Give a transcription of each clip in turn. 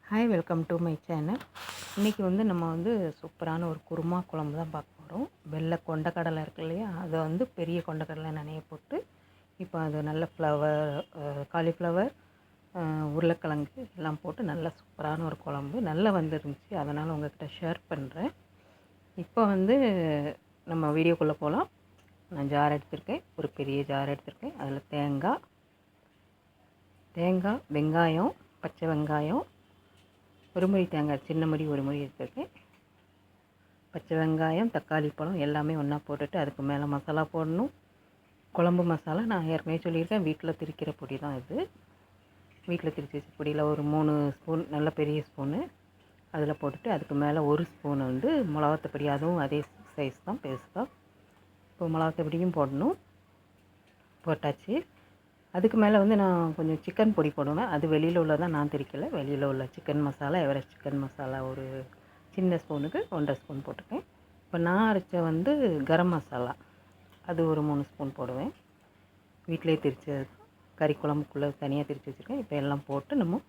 Hi, welcome to my channel. இன்றைக்கி நம்ம சூப்பரான ஒரு குருமா குழம்பு தான் பார்க்க போகிறோம். வெள்ளை கொண்டக்கடலை இருக்கு இல்லையா, அதை பெரிய கொண்டக்கடலை நனைய போட்டு இப்போ அது நல்ல காலிஃப்ளவர், உருளைக்கிழங்கு எல்லாம் போட்டு நல்ல சூப்பரான ஒரு குழம்பு நல்லா வந்துருந்துச்சு. அதனால் உங்கள்கிட்ட ஷேர் பண்ணுறேன். இப்போ நம்ம வீடியோக்குள்ளே போகலாம். நான் ஜார் எடுத்திருக்கேன், ஒரு பெரிய ஜார் எடுத்திருக்கேன். அதில் தேங்காய், வெங்காயம், பச்சை வெங்காயம், ஒரு முடி தேங்காய், சின்ன முடி ஒரு முடி எடுத்துருக்கேன். பச்சை வெங்காயம், தக்காளி பழம் எல்லாமே ஒன்றா போட்டுட்டு அதுக்கு மேலே மசாலா போடணும். குழம்பு மசாலா நான் ஏற்கனவே சொல்லியிருக்கேன், வீட்டில் திரிக்கிற பொடி தான் இது. வீட்டில் திரிச்சி வச்ச பொடியில் ஒரு 3 ஸ்பூன், நல்ல பெரிய ஸ்பூனு அதில் போட்டுட்டு அதுக்கு மேலே ஒரு ஸ்பூன் மிளகாத்தப்பொடி, அதுவும் அதே சைஸ் தான், பெருசாக. இப்போ மிளகாத்தப்பொடியும் போடணும். போட்டாச்சு. அதுக்கு மேலே நான் கொஞ்சம் சிக்கன் பொடி போடுவேன். அது வெளியில் உள்ளதான், நான் திரிக்கலை. வெளியில் உள்ள chicken masala, Everest chicken masala ஒரு சின்ன ஸ்பூனுக்கு 1.5 ஸ்பூன் போட்டுருக்கேன். இப்போ நான் அரைச்ச கரம் மசாலா, அது ஒரு 3 ஸ்பூன் போடுவேன். வீட்டிலே திரிச்ச கறி குழம்புக்குள்ளே தனியாக திரிச்சு வச்சுருக்கேன். இப்போ எல்லாம் போட்டு நம்ம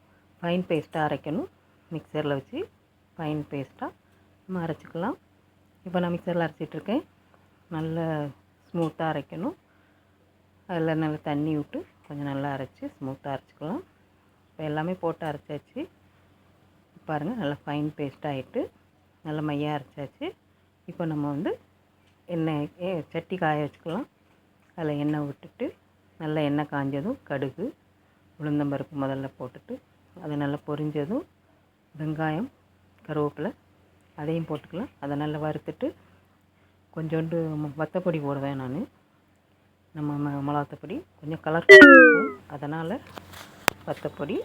ஃபைன் பேஸ்ட்டாக அரைக்கணும். மிக்சரில் வச்சு ஃபைன் பேஸ்ட்டாக நம்ம அரைச்சிக்கலாம். இப்போ நான் மிக்சரில் அரைச்சிட்ருக்கேன். நல்ல ஸ்மூத்தாக அரைக்கணும். அதில் நல்லா தண்ணி விட்டு கொஞ்சம் நல்லா அரைச்சி ஸ்மூத்தாக அரைச்சிக்கலாம். இப்போ எல்லாமே போட்டு அரைச்சாச்சு. பாருங்கள், நல்லா ஃபைன் பேஸ்ட் ஆகிட்டு நல்லா மையாக அரைச்சாச்சு. இப்போ நம்ம சட்டி காய வச்சுக்கலாம். அதில் எண்ணெய் விட்டுட்டு நல்லா எண்ணெய் காஞ்சதும் கடுகு, உளுந்தம்பருப்பு முதல்ல போட்டுட்டு அது நல்லா பொரிஞ்சதும் வெங்காயம், கருவேப்பிலை அதையும் போட்டுக்கலாம். அதை நல்லா வறுத்துட்டு கொஞ்சோண்டு வத்தப்பொடி போடுவேன் நான். நம்ம மிளகாத்தப்பொடி கொஞ்சம் கலர் இருக்கும், அதனால் வத்தப்பொடி.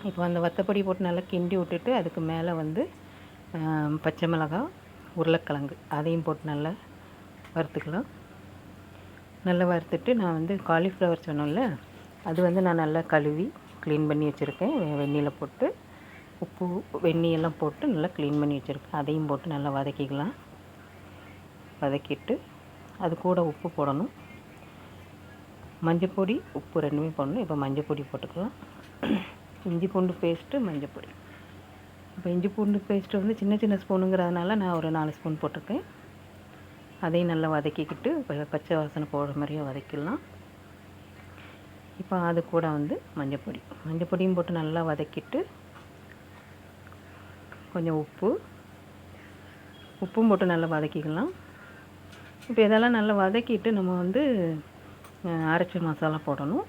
இப்போ அந்த வத்தப்பொடி போட்டு நல்லா கிண்டி விட்டுட்டு அதுக்கு மேலே பச்சை மிளகாய், உருளைக்கிழங்கு அதையும் போட்டு நல்லா வறுத்துக்கலாம். நல்லா வறுத்துட்டு நான் காலிஃப்ளவர் சொன்னோம்ல, அது நான் நல்லா கழுவி க்ளீன் பண்ணி வச்சுருக்கேன். வெந்நீரில் போட்டு உப்பு வெந்நீரெல்லாம் போட்டு நல்லா க்ளீன் பண்ணி வச்சுருக்கேன். அதையும் போட்டு நல்லா வதக்கிக்கலாம். வதக்கிட்டு அது கூட உப்பு போடணும். மஞ்சப்பொடி, உப்பு ரெண்டுமே போடணும். இப்போ மஞ்சப்பொடி போட்டுக்கலாம். இஞ்சி பூண்டு பேஸ்ட்டு, மஞ்சப்பொடி. இப்போ இஞ்சி பூண்டு பேஸ்ட்டு சின்ன சின்ன ஸ்பூனுங்கிறதுனால நான் ஒரு 4 ஸ்பூன் போட்டிருக்கேன். அதையும் நல்லா வதக்கிக்கிட்டு பச்சை வாசனை போடுற மாதிரியே வதக்கிடலாம். இப்போ அது கூட மஞ்சப்பொடியும் போட்டு நல்லா வதக்கிட்டு கொஞ்சம் உப்பும் போட்டு நல்லா வதக்கிக்கலாம். இப்போ இதெல்லாம் நல்லா வதக்கிட்டு நம்ம அரைச்ச மசாலா போடணும்.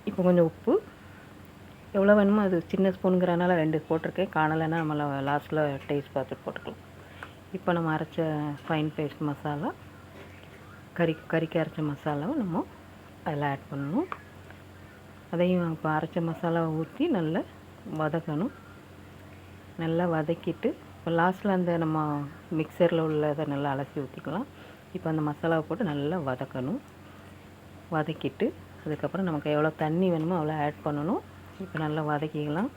இப்போ கொஞ்சம் உப்பு எவ்வளோ வேணுமோ, அது சின்ன ஸ்பூனுங்கிறனால 2 போட்டிருக்கேன். காணலைன்னா நம்மளை லாஸ்ட்டில் டேஸ்ட் பார்த்துட்டு போட்டுக்கலாம். இப்போ நம்ம அரைச்ச ஃபைன் பேஸ்ட் மசாலா, கறிக்கு அரைச்ச மசாலாவை நம்ம அதில் ஆட் பண்ணணும். அதையும் இப்போ அரைச்ச மசாலாவை ஊற்றி நல்லா வதக்கணும். நல்லா வதக்கிட்டு இப்போ லாஸ்ட்டில் நம்ம மிக்சரில் உள்ளதை நல்லா அலசி ஊற்றிக்கலாம். இப்போ அந்த மசாலாவை போட்டு நல்லா வதக்கணும். வதக்கிட்டு அதுக்கப்புறம் நமக்கு எவ்வளோ தண்ணி வேணுமோ அவ்வளோ ஆட் பண்ணணும். இப்போ நல்லா வதக்கிக்கலாம்.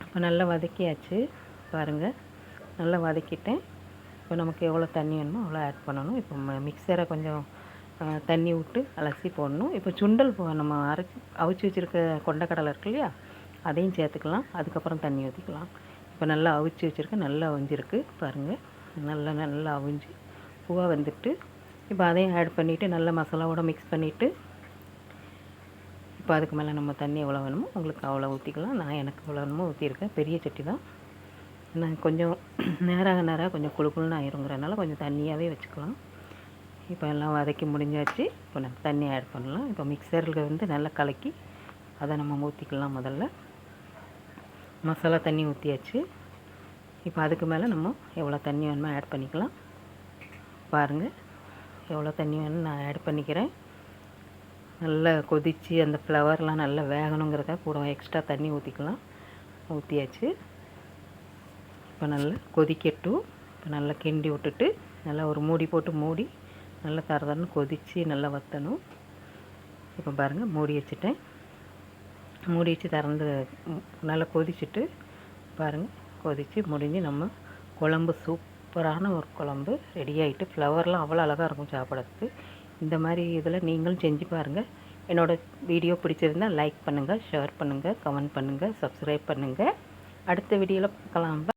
இப்போ நல்லா வதக்கியாச்சு. பாருங்கள், நல்லா வதக்கிட்டேன். இப்போ நமக்கு எவ்வளோ தண்ணி வேணுமோ அவ்வளோ ஆட் பண்ணணும். இப்போ மிக்சரை கொஞ்சம் தண்ணி விட்டு அலசி போடணும். இப்போ சுண்டல் நம்ம அவிச்சு வச்சுருக்க கொண்டக்கடலை இருக்கு இல்லையா, அதையும் சேர்த்துக்கலாம். அதுக்கப்புறம் தண்ணி ஊற்றிக்கலாம். இப்போ நல்லா அவிச்சு வச்சுருக்கேன், நல்லா அவிஞ்சிருக்கு. பாருங்கள், நல்லா அவிஞ்சு பூவாக வந்துட்டு இப்போ அதையும் ஆட் பண்ணிவிட்டு நல்லா மசாலாவோட மிக்ஸ் பண்ணிவிட்டு இப்போ அதுக்கு மேலே நம்ம தண்ணி எவ்வளோ வேணுமோ உங்களுக்கு அவ்வளோ ஊற்றிக்கலாம். நான் எனக்கு எவ்வளோ வேணுமோ ஊற்றிருக்கேன். பெரிய சட்டி தான். நான் கொஞ்சம் நேராக கொஞ்சம் குழுக்குள்னு ஆயிருங்கிறனால கொஞ்சம் தண்ணியாகவே வச்சுக்கலாம். இப்போ எல்லாம் வதக்கி முடிஞ்சாச்சு. இப்போ நம்ம தண்ணி ஆட் பண்ணலாம். இப்போ மிக்சரில் நல்லா கலக்கி அதை நம்ம ஊற்றிக்கலாம். முதல்ல மசாலா தண்ணி ஊற்றியாச்சு. இப்போ அதுக்கு மேலே நம்ம எவ்வளோ தண்ணி வேணுமோ ஆட் பண்ணிக்கலாம். பாருங்கள், எவ்வளோ தண்ணி வேணும் நான் ஆட் பண்ணிக்கிறேன். நல்லா கொதித்து அந்த ஃப்ளவர்லாம் நல்லா வேகணுங்கிறதுக்காக கூட எக்ஸ்ட்ரா தண்ணி ஊற்றிக்கலாம். ஊற்றியாச்சு. இப்போ நல்லா கொதிக்கட்டும். இப்போ நல்லா கிண்டி விட்டுட்டு நல்லா ஒரு மூடி போட்டு மூடி நல்லா தரதரன்னு கொதித்து நல்லா வற்றணும். இப்போ பாருங்கள், மூடி வச்சுட்டேன். மூடி வச்சு திறந்து நல்லா கொதிச்சுட்டு பாருங்கள், கொதித்து முடிஞ்சு நம்ம குழம்பு சூப்பரான ஒரு குழம்பு ரெடி ஆகிட்டு. ஃப்ளவர்லாம் அவ்வளோ அழகாக இருக்கும் சாப்பிட்றதுக்கு. இந்த மாதிரி இதில் நீங்களும் செஞ்சு பாருங்கள். என்னோடய வீடியோ பிடிச்சிருந்தால் லைக் பண்ணுங்கள், ஷேர் பண்ணுங்கள், கமெண்ட் பண்ணுங்கள், சப்ஸ்கிரைப் பண்ணுங்கள். அடுத்த வீடியோவில் பார்க்கலாம்.